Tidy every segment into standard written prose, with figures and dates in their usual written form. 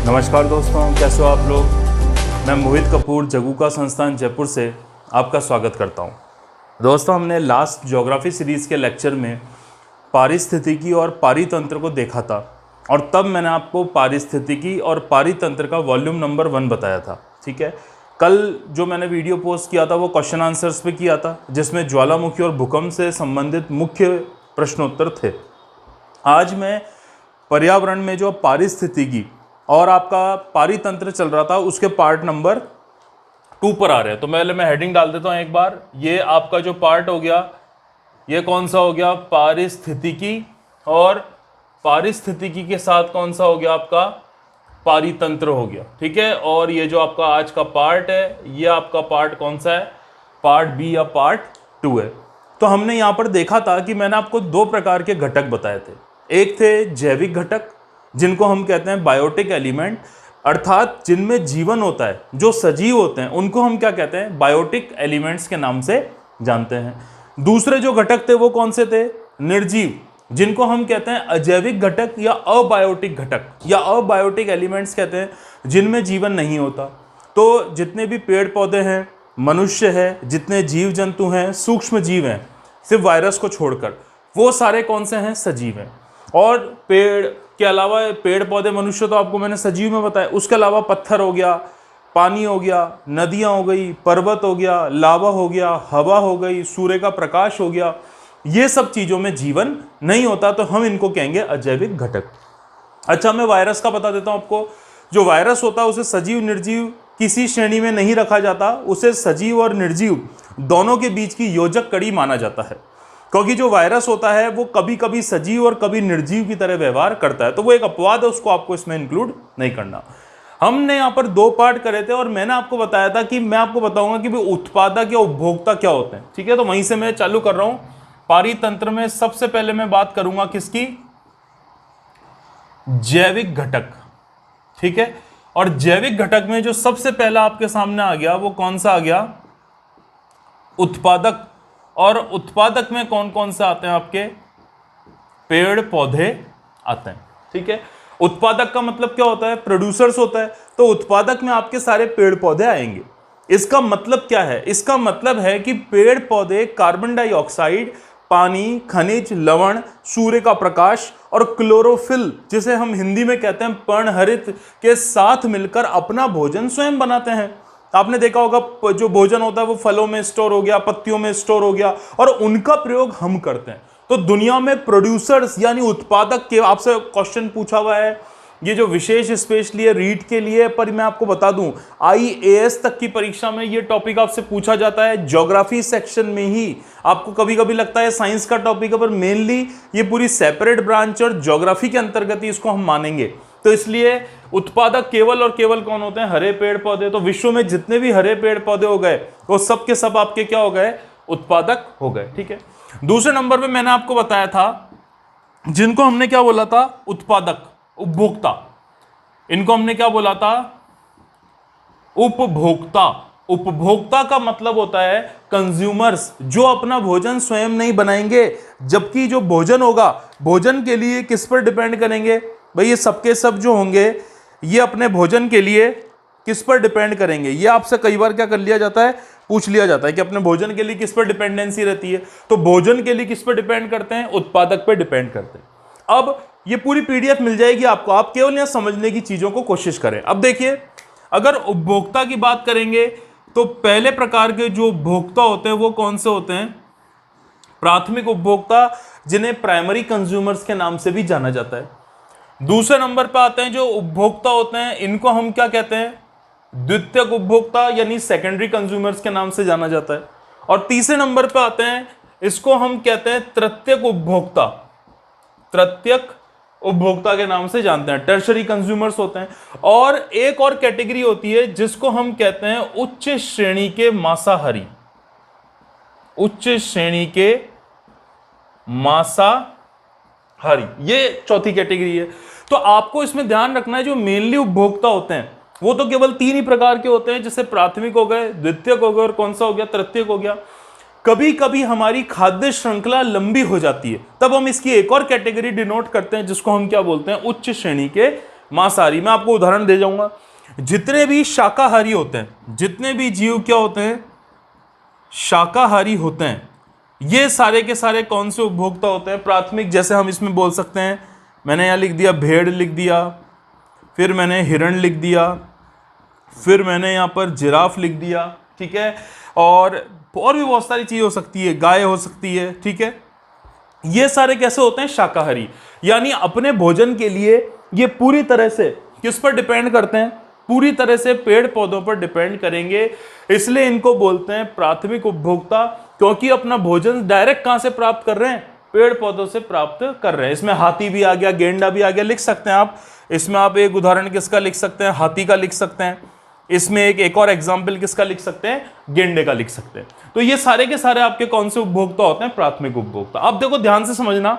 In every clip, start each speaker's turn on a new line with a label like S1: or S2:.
S1: नमस्कार दोस्तों, कैसे हो आप लोग। मैं मोहित कपूर जगुका संस्थान जयपुर से आपका स्वागत करता हूं। दोस्तों, हमने लास्ट ज्योग्राफी सीरीज़ के लेक्चर में पारिस्थितिकी और पारितंत्र को देखा था और तब मैंने आपको पारिस्थितिकी और पारितंत्र का वॉल्यूम नंबर 1 बताया था। ठीक है, कल जो मैंने वीडियो पोस्ट किया था वो क्वेश्चन आंसर्स पे किया था, जिसमें ज्वालामुखी और भूकंप से संबंधित मुख्य प्रश्नोत्तर थे। आज मैं पर्यावरण में जो पारिस्थितिकी और आपका पारितंत्र चल रहा था उसके पार्ट नंबर 2 पर आ रहे हैं। तो मैं हेडिंग डाल देता हूं एक बार। ये आपका जो पार्ट हो गया, ये कौन सा हो गया, पारिस्थितिकी, और पारिस्थितिकी के साथ कौन सा हो गया आपका, पारितंत्र हो गया। ठीक है, और ये जो आपका आज का पार्ट है, ये आपका पार्ट कौन सा है, पार्ट बी या पार्ट 2 है। तो हमने यहाँ पर देखा था कि मैंने आपको 2 प्रकार के घटक बताए थे। एक थे जैविक घटक, जिनको हम कहते हैं बायोटिक एलिमेंट, अर्थात जिनमें जीवन होता है, जो सजीव होते हैं, उनको हम क्या कहते हैं, बायोटिक एलिमेंट्स के नाम से जानते हैं। दूसरे जो घटक थे वो कौन से थे, निर्जीव, जिनको हम कहते हैं अजैविक घटक या अबायोटिक घटक या अबायोटिक एलिमेंट्स कहते हैं, जिनमें जीवन नहीं होता। तो जितने भी पेड़ पौधे हैं, मनुष्य है, जितने जीव जंतु हैं, सूक्ष्म जीव हैं, सिर्फ वायरस को छोड़कर, वो सारे कौन से हैं, सजीव हैं। और पेड़ के अलावा, पेड़ पौधे मनुष्य तो आपको मैंने सजीव में बताया, उसके अलावा पत्थर हो गया, पानी हो गया, नदियाँ हो गई, पर्वत हो गया, लावा हो गया, हवा हो गई, सूर्य का प्रकाश हो गया, ये सब चीज़ों में जीवन नहीं होता, तो हम इनको कहेंगे अजैविक घटक। अच्छा, मैं वायरस का बता देता हूँ आपको। जो वायरस होता है उसे सजीव निर्जीव किसी श्रेणी में नहीं रखा जाता, उसे सजीव और निर्जीव दोनों के बीच की योजक कड़ी माना जाता है, क्योंकि जो वायरस होता है वो कभी कभी सजीव और कभी निर्जीव की तरह व्यवहार करता है। तो वो एक अपवाद है, उसको आपको इसमें इंक्लूड नहीं करना। हमने यहाँ पर 2 पार्ट करे थे और मैंने आपको बताया था कि मैं आपको बताऊंगा कि भाई उत्पादक या उपभोक्ता क्या होते हैं। ठीक है, तो वहीं से मैं चालू कर रहा हूं। पारितंत्र में सबसे पहले मैं बात करूंगा किसकी, जैविक घटक। ठीक है, और जैविक घटक में जो सबसे पहला आपके सामने आ गया वो कौन सा आ गया, उत्पादक। और उत्पादक में कौन कौन से आते हैं आपके, पेड़ पौधे आते हैं। ठीक है, उत्पादक का मतलब क्या होता है, प्रोड्यूसर्स होता है। तो उत्पादक में आपके सारे पेड़ पौधे आएंगे। इसका मतलब क्या है, इसका मतलब है कि पेड़ पौधे कार्बन डाइऑक्साइड, पानी, खनिज, लवण, सूर्य का प्रकाश और क्लोरोफिल, जिसे हम हिंदी में कहते हैं पर्णहरित, के साथ मिलकर अपना भोजन स्वयं बनाते हैं। आपने देखा होगा जो भोजन होता है वो फलों में स्टोर हो गया, पत्तियों में स्टोर हो गया, और उनका प्रयोग हम करते हैं। तो दुनिया में प्रोड्यूसर्स यानी उत्पादक के, आपसे क्वेश्चन पूछा हुआ है, ये जो विशेष स्पेशली है रीट के लिए, पर मैं आपको बता दूं IAS तक की परीक्षा में ये टॉपिक आपसे पूछा जाता है। ज्योग्राफी सेक्शन में ही आपको कभी कभी लगता है साइंस का टॉपिक है, पर मेनली ये पूरी सेपरेट ब्रांच और ज्योग्राफी के अंतर्गत ही इसको हम मानेंगे। तो इसलिए उत्पादक केवल और केवल कौन होते हैं, हरे पेड़ पौधे। तो विश्व में जितने भी हरे पेड़ पौधे हो गए वो सब के सब आपके क्या हो गए, उत्पादक हो गए। ठीक है, दूसरे नंबर पे मैंने आपको बताया था जिनको हमने क्या बोला था, उत्पादक, उपभोक्ता। इनको हमने क्या बोला था, उपभोक्ता। उपभोक्ता का मतलब होता है कंज्यूमर्स, जो अपना भोजन स्वयं नहीं बनाएंगे, जबकि जो भोजन होगा, भोजन के लिए किस पर डिपेंड करेंगे भाई, ये सबके सब जो होंगे ये अपने भोजन के लिए किस पर डिपेंड करेंगे। ये आपसे कई बार क्या कर लिया जाता है, पूछ लिया जाता है कि अपने भोजन के लिए किस पर डिपेंडेंसी रहती है। तो भोजन के लिए किस पर डिपेंड करते हैं, उत्पादक पर डिपेंड करते हैं। अब ये पूरी PDF मिल जाएगी आपको, आप केवल यहां समझने की चीजों को कोशिश करें। अब देखिए, अगर उपभोक्ता की बात करेंगे तो पहले प्रकार के जो उपभोक्ता होते हैं वो कौन से होते हैं, प्राथमिक उपभोक्ता, जिन्हें प्राइमरी कंज्यूमर्स के नाम से भी जाना जाता है। दूसरे नंबर पर आते हैं जो उपभोक्ता होते हैं, इनको हम क्या कहते हैं, द्वितीयक उपभोक्ता यानी सेकेंडरी कंज्यूमर्स के नाम से जाना जाता है। और तीसरे नंबर पर आते हैं, इसको हम कहते हैं तृतीयक उपभोक्ता। तृतीयक उपभोक्ता के नाम से जानते हैं, टर्शरी कंज्यूमर्स होते हैं। और एक और कैटेगरी होती है जिसको हम कहते हैं उच्च श्रेणी के मांसाहारी। उच्च श्रेणी के मांसाहारी, ये चौथी कैटेगरी है। तो आपको इसमें ध्यान रखना है, जो मेनली उपभोक्ता होते हैं वो तो केवल 3 ही प्रकार के होते हैं, जैसे प्राथमिक हो गए, द्वितीयक हो गए और कौन सा हो गया, तृतीयक हो गया। कभी कभी हमारी खाद्य श्रृंखला लंबी हो जाती है, तब हम इसकी एक और कैटेगरी डिनोट करते हैं जिसको हम क्या बोलते हैं, उच्च श्रेणी के मांसाहारी। मैं आपको उदाहरण दे जाऊंगा, जितने भी शाकाहारी होते हैं, जितने भी जीव क्या होते हैं, शाकाहारी होते हैं, ये सारे के सारे कौन से उपभोक्ता होते हैं, प्राथमिक। जैसे हम इसमें बोल सकते हैं, मैंने यहाँ लिख दिया भेड़ लिख दिया, फिर मैंने हिरण लिख दिया, फिर मैंने यहाँ पर जिराफ लिख दिया, ठीक है, और भी बहुत सारी चीज़ हो सकती है, गाय हो सकती है, ठीक है। ये सारे कैसे होते हैं, शाकाहारी, यानी अपने भोजन के लिए ये पूरी तरह से किस पर डिपेंड करते हैं, पूरी तरह से पेड़ पौधों पर डिपेंड करेंगे, इसलिए इनको बोलते हैं प्राथमिक उपभोक्ता, क्योंकि अपना भोजन डायरेक्ट कहां से प्राप्त कर रहे हैं, पेड़ पौधों से प्राप्त कर रहे हैं। इसमें हाथी भी आ गया, गेंडा भी आ गया, लिख सकते हैं आप। इसमें आप एक उदाहरण किसका लिख सकते हैं, हाथी का लिख सकते हैं। इसमें एक और एग्जाम्पल किसका लिख सकते हैं, गेंडे का लिख सकते हैं। तो ये सारे के सारे आपके कौन से उपभोक्ता होते हैं, प्राथमिक उपभोक्ता। अब देखो ध्यान से समझना,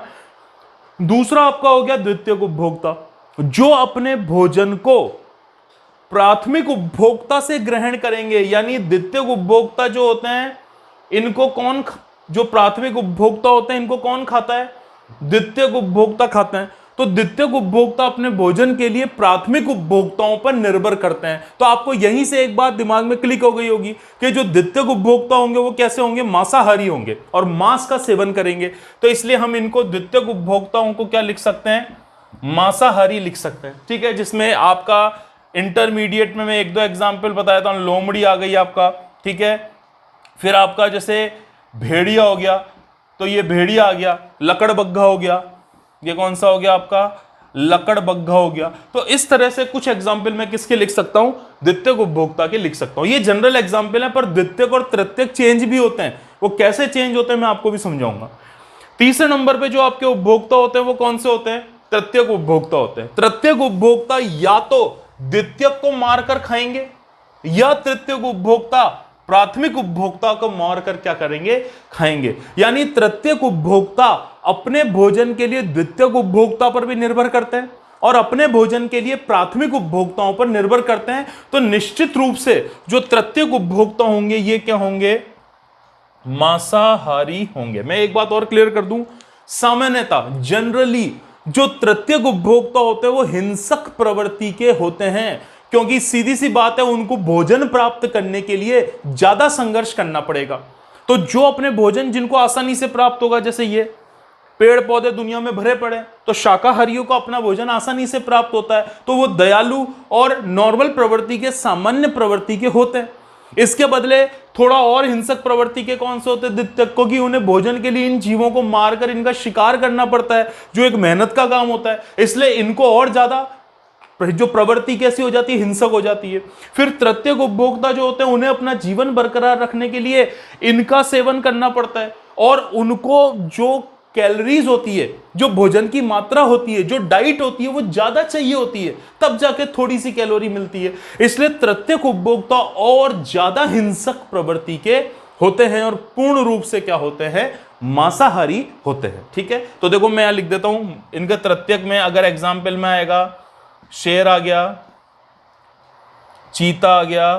S1: दूसरा आपका हो गया द्वितीयक उपभोक्ता, जो अपने भोजन को प्राथमिक उपभोक्ता से ग्रहण करेंगे। यानी द्वितीयक उपभोक्ता जो होते हैं, इनको कौन, जो प्राथमिक उपभोक्ता होते हैं, इनको कौन खाता है, द्वितीयक उपभोक्ता खाते हैं। तो द्वितीयक उपभोक्ता अपने भोजन के लिए प्राथमिक उपभोक्ताओं पर निर्भर करते हैं। तो आपको यहीं से एक बात दिमाग में क्लिक हो गई होगी कि जो द्वितीयक उपभोक्ता होंगे वो कैसे होंगे, मांसाहारी होंगे और मांस का सेवन करेंगे। तो इसलिए हम इनको द्वितीयक उपभोक्ताओं को क्या लिख सकते हैं, मांसाहारी लिख सकते हैं, ठीक है। जिसमें आपका इंटरमीडिएट में मैं एक दो एग्जाम्पल बताया था, लोमड़ी आ गई आपका, ठीक है। फिर आपका जैसे भेड़िया हो गया, तो ये भेड़िया आ गया, लकड़बग्घा हो गया, ये कौन सा हो गया आपका, लकड़बग्घा हो गया। तो इस तरह से कुछ एग्जाम्पल मैं किसके लिख सकता हूं, द्वितीयक उपभोक्ता के लिख सकता हूं। ये जनरल एग्जाम्पल है, पर द्वितीयक और तृतीयक चेंज भी होते हैं। वो कैसे चेंज होते हैं मैं आपको भी समझाऊंगा। तीसरे नंबर पे जो आपके उपभोक्ता होते हैं वो कौन से होते हैं, तृतीयक उपभोक्ता होते हैं। तृतीयक उपभोक्ता या तो द्वितीयक को मारकर खाएंगे, या तृतीयक उपभोक्ता प्राथमिक उपभोक्ता को मारकर क्या करेंगे, खाएंगे। यानी तृतीयक उपभोक्ता अपने भोजन के लिए द्वितीयक उपभोक्ता पर भी निर्भर करते हैं और अपने भोजन के लिए प्राथमिक उपभोक्ताओं पर निर्भर करते हैं। तो निश्चित रूप से जो तृतीयक उपभोक्ता होंगे ये क्या होंगे, मांसाहारी होंगे। मैं एक बात और क्लियर कर दूं, सामान्यतः जनरली जो तृतीयक उपभोक्ता होते हैं वो हिंसक प्रवृत्ति के होते हैं, क्योंकि सीधी सी बात है, उनको भोजन प्राप्त करने के लिए ज्यादा संघर्ष करना पड़ेगा। तो जो अपने भोजन जिनको आसानी से प्राप्त होगा, जैसे ये पेड़ पौधे दुनिया में भरे पड़े, तो शाकाहारियों को अपना भोजन आसानी से प्राप्त होता है, तो वो दयालु और नॉर्मल प्रवृत्ति के, सामान्य प्रवृत्ति के होते हैं। इसके बदले थोड़ा और हिंसक प्रवृत्ति के कौन से होते हैं, द्वितीयक, क्योंकि उन्हें भोजन के लिए इन जीवों को मारकर इनका शिकार करना पड़ता है, जो एक मेहनत का काम होता है। इसलिए इनको और ज्यादा जो प्रवृत्ति कैसी हो जाती है, हिंसक हो जाती है। फिर तृतीयक उपभोक्ता जो होते हैं, उन्हें अपना जीवन बरकरार रखने के लिए इनका सेवन करना पड़ता है, और उनको जो कैलोरीज होती है, जो भोजन की मात्रा होती है, जो डाइट होती है, वो ज्यादा चाहिए होती है, तब जाके थोड़ी सी कैलोरी मिलती है। इसलिए तृतीयक उपभोक्ता और ज्यादा हिंसक प्रवृत्ति के होते हैं और पूर्ण रूप से क्या होते हैं, मांसाहारी होते हैं, ठीक है। तो देखो मैं यहां लिख देता हूं, इनके तृतीयक में अगर एग्जाम्पल में आएगा, शेर आ गया, चीता आ गया,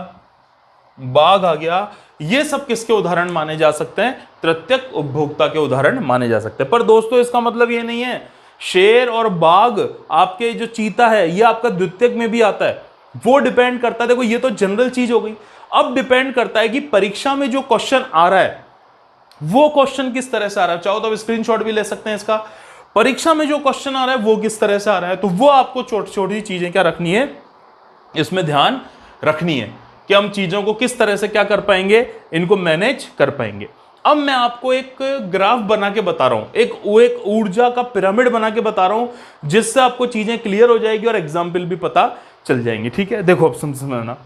S1: बाघ आ गया, ये सब किसके उदाहरण माने जा सकते हैं, तृतीयक उपभोक्ता के उदाहरण माने जा सकते हैं। पर दोस्तों इसका मतलब ये नहीं है शेर और बाघ, आपके जो चीता है ये आपका द्वितीयक में भी आता है, वो डिपेंड करता है। देखो ये तो जनरल चीज हो गई, अब डिपेंड करता है कि परीक्षा में जो क्वेश्चन आ रहा है वो क्वेश्चन किस तरह से आ रहा है। चाहो तो आप स्क्रीनशॉट भी ले सकते हैं इसका, परीक्षा में जो क्वेश्चन आ रहा है वो किस तरह से आ रहा है, तो वो आपको छोटी छोटी चीजें क्या रखनी है, इसमें ध्यान रखनी है कि हम चीजों को किस तरह से क्या कर पाएंगे, इनको मैनेज कर पाएंगे। अब मैं आपको एक ग्राफ बना के बता रहा हूं, एक ऊर्जा का पिरामिड बना के बता रहा हूं, जिससे आपको चीजें क्लियर हो जाएगी और एग्जाम्पल भी पता चल जाएंगे, ठीक है। देखो अब समझना,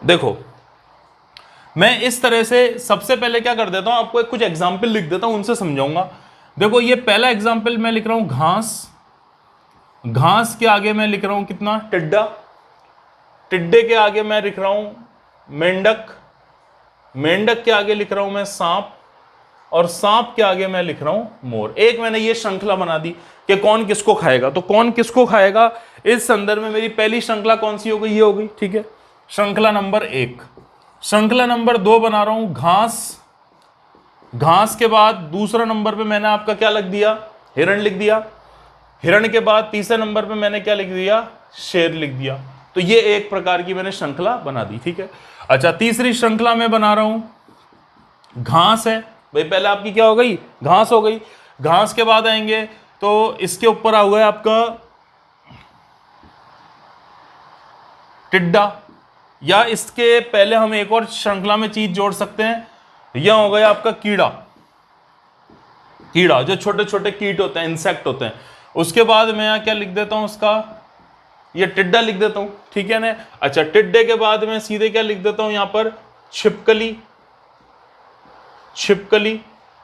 S1: देखो मैं इस तरह से सबसे पहले क्या कर देता हूं, आपको कुछ एग्जाम्पल लिख देता हूं, उनसे समझाऊंगा। देखो ये पहला एग्जाम्पल मैं लिख रहा हूं घास, घास के आगे मैं लिख रहा हूं कितना, टिड्डा, टिड्डे के आगे मैं लिख रहा हूं मेंढक, मेंढक के आगे लिख रहा हूं मैं सांप, और सांप के आगे मैं लिख रहा हूं मोर। एक मैंने ये श्रृंखला बना दी कि कौन किसको खाएगा, तो कौन किसको खाएगा इस संदर्भ में मेरी पहली श्रृंखला कौन सी हो गई, ये हो गई, ठीक है, श्रृंखला नंबर 1। श्रृंखला नंबर 2 बना रहा हूं घास। घास के बाद दूसरा नंबर पे मैंने आपका क्या लिख दिया, हिरण लिख दिया। हिरण के बाद तीसरे नंबर पे मैंने क्या लिख दिया, शेर लिख दिया। तो ये एक प्रकार की मैंने श्रृंखला बना दी, ठीक है। अच्छा, तीसरी श्रृंखला में बना रहा हूं घास है भाई, पहले आपकी क्या हो गई, घास हो गई। घास के बाद आएंगे तो इसके ऊपर आ गया आपका टिड्डा, या इसके पहले हम एक और श्रृंखला में चीज जोड़ सकते हैं, यह हो गया आपका कीड़ा। कीड़ा जो छोटे छोटे कीट होते हैं, इंसेक्ट होते हैं। उसके बाद मैं यहां क्या लिख देता हूं, उसका ये टिड्डा लिख देता हूं, ठीक है ना। अच्छा, टिड्डे के बाद मैं सीधे क्या लिख देता हूं यहां पर, छिपकली। छिपकली,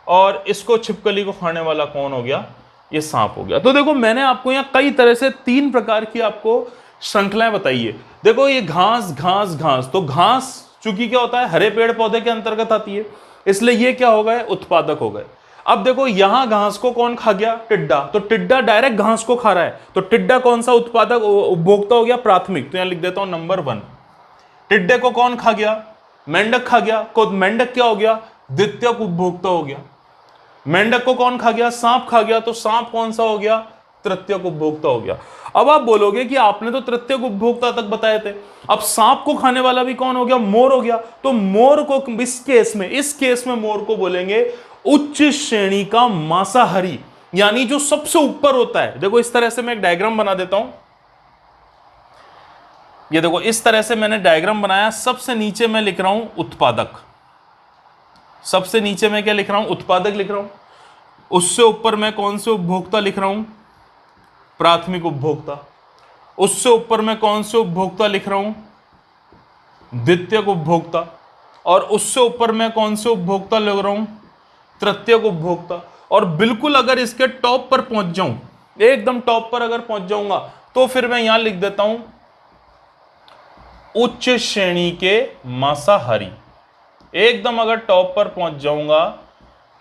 S1: और इसको छिपकली को खाने वाला कौन हो गया, ये सांप हो गया। तो देखो मैंने आपको यहां कई तरह से 3 प्रकार की आपको श्रृंखलाएं बताई है। देखो ये घास घास घास, तो घास चूंकि क्या होता है हरे पेड़ पौधे के अंतर्गत आती है, इसलिए ये क्या हो गए, उत्पादक हो गए। अब देखो यहां घास को कौन खा गया, टिड्डा, तो टिड्डा डायरेक्ट घास को खा रहा है, तो टिड्डा कौन सा उत्पादक उपभोक्ता हो गया, प्राथमिक। तो यहां लिख देता हूं नंबर 1। टिड्डे को कौन खा गया, मेंढक खा गया, को मेंढक क्या हो गया, द्वितीयक उपभोक्ता हो गया। मेंढक को कौन खा गया, सांप खा गया, तो सांप कौन सा हो गया, तृतीयक उपभोक्ता हो गया। अब आप बोलोगे कि आपने तो तृतीयक उपभोक्ता तक बताए थे, अब सांप को खाने वाला भी कौन हो गया, मोर हो गया। तो मोर को इस केस में मोर को बोलेंगे उच्च श्रेणी का मांसाहारी, यानी जो सबसे ऊपर होता है। देखो इस तरह से मैं एक डायग्राम बना देता हूं, ये देखो इस तरह से मैंने डायग्राम बनाया। सबसे नीचे मैं लिख रहा हूं उत्पादक, सबसे नीचे मैं क्या लिख रहा हूं, उत्पादक लिख रहा हूं। उससे ऊपर मैं कौन से उपभोक्ता लिख रहा हूं, प्राथमिक उपभोक्ता। उससे ऊपर मैं कौन से उपभोक्ता लिख रहा हूं, द्वितीयक उपभोक्ता। और उससे ऊपर मैं कौन से उपभोक्ता लिख रहा हूं, तृतीयक उपभोक्ता। और बिल्कुल अगर इसके टॉप पर पहुंच जाऊं, एकदम टॉप पर अगर पहुंच जाऊंगा, तो फिर मैं यहां लिख देता हूं उच्च श्रेणी के मांसाहारी। एकदम अगर टॉप पर पहुंच जाऊंगा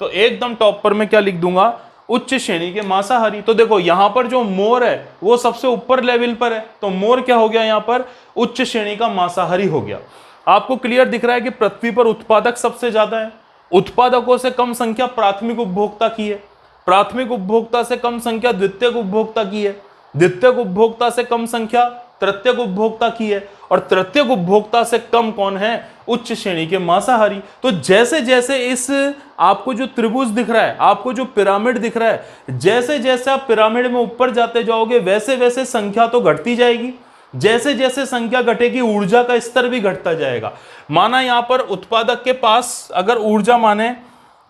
S1: तो एकदम टॉप पर मैं क्या लिख दूंगा, उच्च श्रेणी के मांसाहारी। तो देखो यहां पर जो मोर है वो सबसे ऊपर लेवल पर है, तो मोर क्या हो गया, यहां पर उच्च श्रेणी का मांसाहारी हो गया। आपको क्लियर दिख रहा है कि पृथ्वी पर उत्पादक सबसे ज्यादा है, उत्पादकों से कम संख्या प्राथमिक उपभोक्ता की है, प्राथमिक उपभोक्ता से कम संख्या द्वितीयक उपभोक्ता की है, द्वितीयक उपभोक्ता से कम संख्या तृतीयक उपभोक्ता की है, और तृतीयक उपभोक्ता से कम कौन है, उच्च श्रेणी के मांसाहारी। तो जैसे जैसे इस आपको जो त्रिभुज दिख रहा है, आपको जो पिरामिड दिख रहा है, जैसे जैसे आप पिरामिड में ऊपर जाते जाओगे वैसे वैसे संख्या तो घटती जाएगी। जैसे जैसे संख्या घटेगी ऊर्जा का स्तर भी घटता जाएगा। माना यहां पर उत्पादक के पास अगर ऊर्जा माने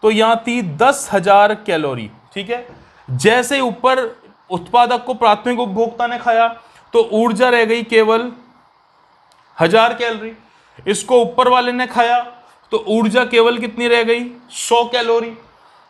S1: तो यहां थी 10,000 कैलोरी, ठीक है। जैसे ऊपर उत्पादक को प्राथमिक उपभोक्ता ने खाया तो ऊर्जा रह गई केवल 1000 कैलोरी। इसको ऊपर वाले ने खाया तो ऊर्जा केवल कितनी रह गई, 100 कैलोरी।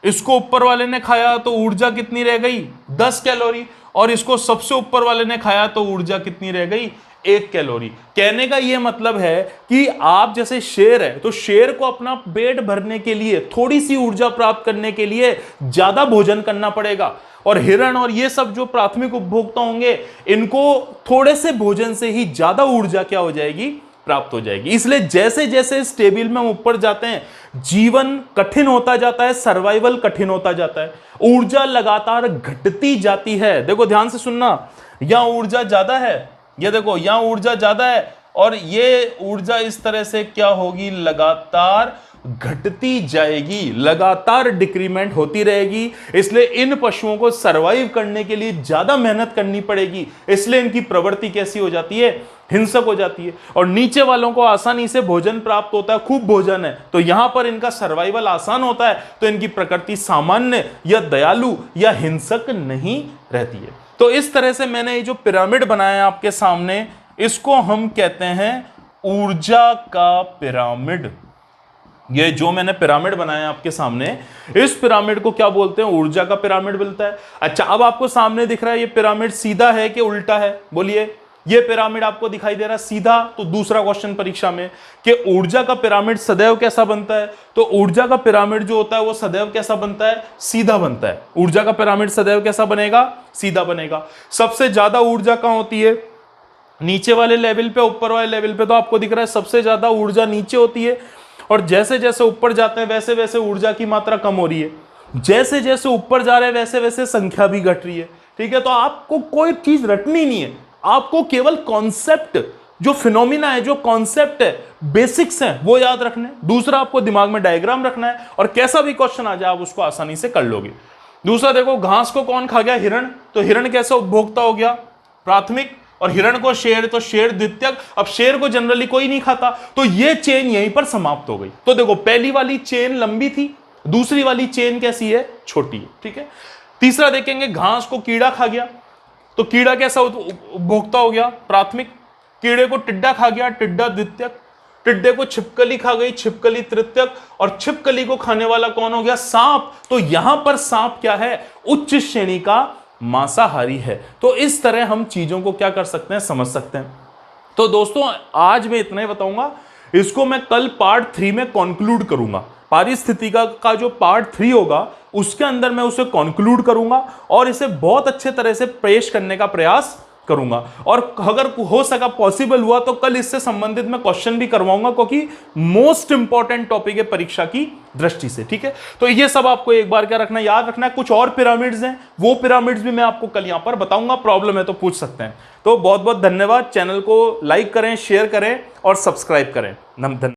S1: इसको ऊपर वाले ने खाया तो ऊर्जा कितनी रह गई, 10 कैलोरी। और इसको सबसे ऊपर वाले ने खाया तो ऊर्जा कितनी रह गई, 1 कैलोरी। कहने का यह मतलब है कि आप जैसे शेर है, तो शेर को अपना पेट भरने के लिए, थोड़ी सी ऊर्जा प्राप्त करने के लिए ज्यादा भोजन करना पड़ेगा। और हिरण और ये सब जो प्राथमिक उपभोक्ता होंगे, इनको थोड़े से भोजन से ही ज्यादा ऊर्जा क्या हो जाएगी, प्राप्त हो जाएगी। इसलिए जैसे जैसे इस टेबल में ऊपर जाते हैं, जीवन कठिन होता जाता है, सर्वाइवल कठिन होता जाता है, ऊर्जा लगातार घटती जाती है। देखो ध्यान से सुनना, यहां ऊर्जा ज्यादा है, ये देखो यहां ऊर्जा ज्यादा है, और ये ऊर्जा इस तरह से क्या होगी, लगातार घटती जाएगी, लगातार डिक्रीमेंट होती रहेगी। इसलिए इन पशुओं को सरवाइव करने के लिए ज्यादा मेहनत करनी पड़ेगी, इसलिए इनकी प्रवृत्ति कैसी हो जाती है, हिंसक हो जाती है। और नीचे वालों को आसानी से भोजन प्राप्त होता है, खूब भोजन है, तो यहां पर इनका सर्वाइवल आसान होता है, तो इनकी प्रकृति सामान्य या दयालु या हिंसक नहीं रहती है। तो इस तरह से मैंने ये जो पिरामिड बनाया आपके सामने, इसको हम कहते हैं ऊर्जा का पिरामिड। ये जो मैंने पिरामिड बनाया आपके सामने, इस पिरामिड को क्या बोलते हैं, ऊर्जा का पिरामिड बोलता है। अच्छा, अब आपको सामने दिख रहा है ये पिरामिड सीधा है कि उल्टा है, बोलिए। ये पिरामिड आपको दिखाई दे रहा है सीधा। तो दूसरा क्वेश्चन परीक्षा में कि ऊर्जा का पिरामिड सदैव कैसा बनता है, तो ऊर्जा का पिरामिड जो होता है वो सदैव कैसा बनता है, सीधा बनता है। ऊर्जा का पिरामिड सदैव कैसा बनेगा, सीधा बनेगा। सबसे ज्यादा ऊर्जा कहां होती है, नीचे वाले लेवल पे, ऊपर वाले लेवल पे। तो आपको दिख रहा है सबसे ज्यादा ऊर्जा नीचे होती है, और जैसे जैसे ऊपर जाते हैं वैसे वैसे ऊर्जा की मात्रा कम हो रही है। जैसे जैसे ऊपर जा रहे हैं वैसे वैसे संख्या भी घट रही है। ठीक है, तो आपको कोई चीज रटनी नहीं है, आपको केवल कॉन्सेप्ट, जो फिनोमिना है, जो कॉन्सेप्ट है, बेसिक्स हैं, वो याद रखने। दूसरा, आपको दिमाग में डायग्राम रखना है, और कैसा भी क्वेश्चन आ जाए आप उसको आसानी से कर लोगे। दूसरा देखो, घास को कौन खा गया, हिरण। तो हिरण कैसा उपभोक्ता हो गया, प्राथमिक, और हिरण को शेर, तो शेर द्वितीयक। अब शेर को जनरली कोई नहीं खाता, तो ये चेन यहीं पर समाप्त हो गई। तो देखो, पहली वाली चेन लंबी थी, दूसरी वाली चेन कैसी है, छोटी है। ठीक है, तीसरा देखेंगे, घास को कीड़ा खा गया, तो कीड़ा कैसा उपभोक्ता हो गया, प्राथमिक। कीड़े को टिड्डा खा गया, टिड्डा द्वितीयक। टिड्डे को छिपकली खा गई, छिपकली तृतीयक। और छिपकली को खाने वाला कौन हो गया, सांप। तो यहां पर सांप क्या है, उच्च श्रेणी का मांसाहारी है। तो इस तरह हम चीजों को क्या कर सकते हैं, समझ सकते हैं। तो दोस्तों, आज मैं इतना ही बताऊंगा, इसको मैं कल पार्ट 3 में कंक्लूड करूंगा। पारिस्थितिका का जो पार्ट 3 होगा उसके अंदर मैं उसे कंक्लूड करूंगा और इसे बहुत अच्छे तरह से पेश करने का प्रयास करूंगा। और अगर हो सका, पॉसिबल हुआ, तो कल इससे संबंधित मैं क्वेश्चन भी करवाऊंगा, क्योंकि मोस्ट इंपॉर्टेंट टॉपिक है परीक्षा की दृष्टि से। ठीक है, तो ये सब आपको एक बार क्या रखना, याद रखना है। कुछ और पिरामिड्स हैं, वो पिरामिड्स भी मैं आपको कल यहां पर बताऊंगा। प्रॉब्लम है तो पूछ सकते हैं। तो बहुत बहुत धन्यवाद। चैनल को लाइक करें, शेयर करें और सब्सक्राइब करें। धन्यवाद।